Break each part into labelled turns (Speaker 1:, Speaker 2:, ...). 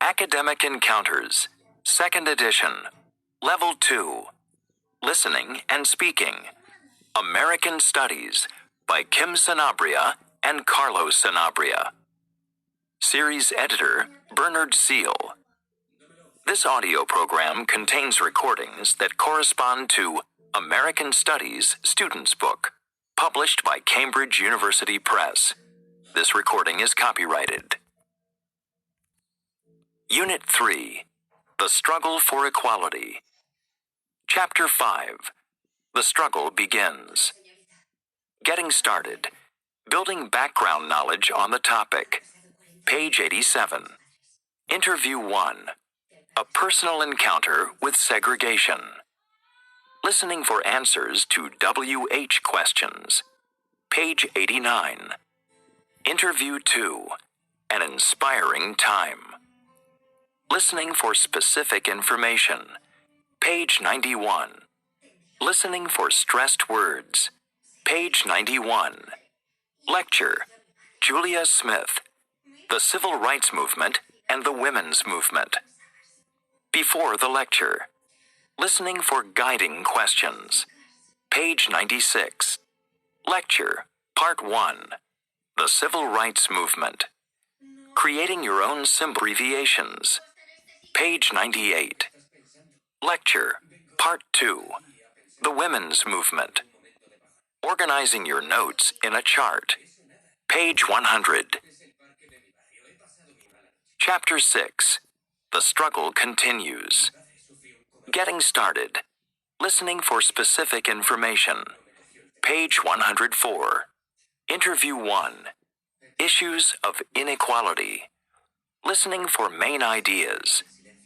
Speaker 1: Academic Encounters, 2nd edition, Level 2, Listening and Speaking, American Studies by Kim Sanabria and Carlos Sanabria. Series Editor, Bernard Seal. This audio program contains recordings that correspond to American Studies Student's Book, published by Cambridge University Press. This recording is copyrighted. Unit 3, The Struggle for Equality. Chapter 5, The Struggle Begins. Getting started. Building background knowledge on the topic. Page 87. Interview 1. A personal encounter with segregation. Listening for answers to WH questions. Page 89. Interview 2. An inspiring time. Listening for specific information. Page 91. Listening for stressed words. Page 91. Lecture. Julia Smith. The Civil Rights Movement and the Women's Movement. Before the lecture. Listening for guiding questions. Page 96. Lecture. Part 1. The Civil Rights Movement. Creating your own symbol abbreviations. Page 98. Lecture. Part 2. The Women's Movement. Organizing your notes in a chart. Page 100. Chapter 6. The Struggle Continues. Getting started. Listening for specific information. Page 104. Interview 1. Issues of Inequality. Listening for main ideas.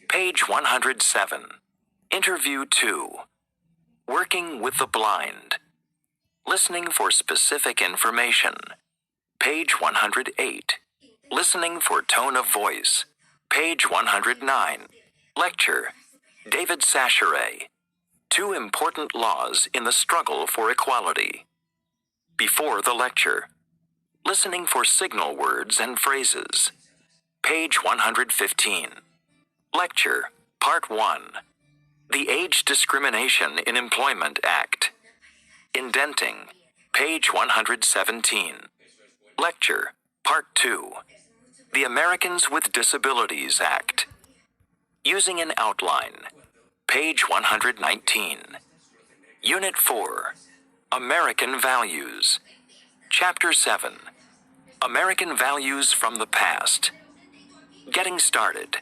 Speaker 1: Page 107. Interview 2. Working with the blind. Listening for specific information. Page 108. Listening for tone of voice. Page 109. Lecture. David Sacheret. 2 important laws in the struggle for equality. Before the lecture. Listening for signal words and phrases. Page 115. Lecture. Part 1. The Age Discrimination in Employment Act. Indenting. Page 117. Lecture. Part 2. The Americans with Disabilities Act. Using an outline. Page 119. Unit 4. American Values. Chapter 7. American Values from the Past. Getting started.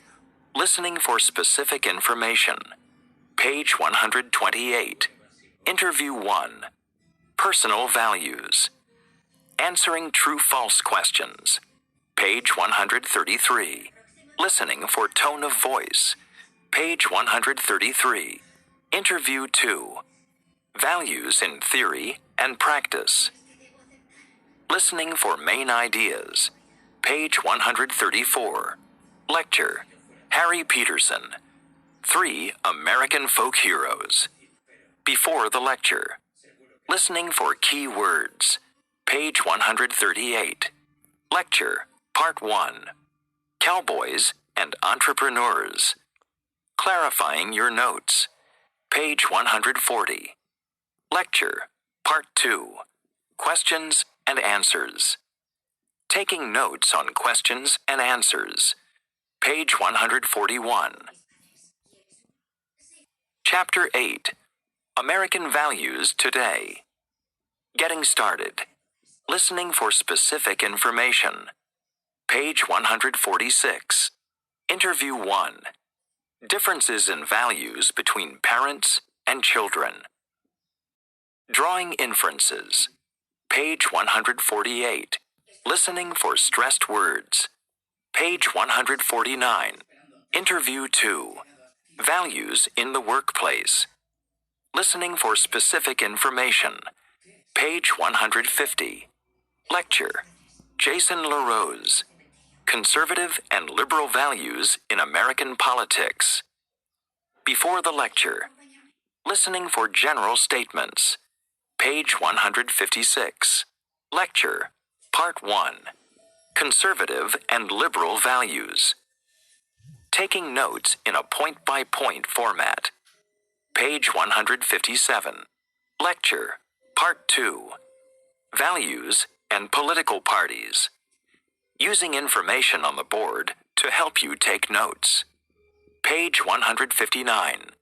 Speaker 1: Listening for specific information. Page 128. Interview 1. Personal Values. Answering true-false questions. Page 133. Listening for tone of voice. Page 133. Interview 2. Values in theory and practice. Listening for main ideas. Page 134. Lecture. Harry Peterson. 3 American Folk Heroes. Before the lecture. Listening for key words. Page 138. Lecture. Part 1. Cowboys and Entrepreneurs. Clarifying your notes. Page 140. Lecture. Part 2. Questions and Answers. Taking notes on questions and answers. Page 141. Chapter 8. American Values Today. Getting started. Listening for specific information. Page 146. Interview 1. Differences in values between parents and children. Drawing inferences. Page 148. Listening for stressed words. Page 149. Interview 2. Values in the workplace. Listening for specific information. Page 150. Lecture. Jason LaRose. Conservative and Liberal Values in American Politics. Before the lecture. Listening for general statements. Page 156. Lecture. Part 1. Conservative and Liberal Values. taking notes in a point-by-point format. Page 157. Lecture, Part 2. Values and Political Parties. Using information on the board to help you take notes. Page 159.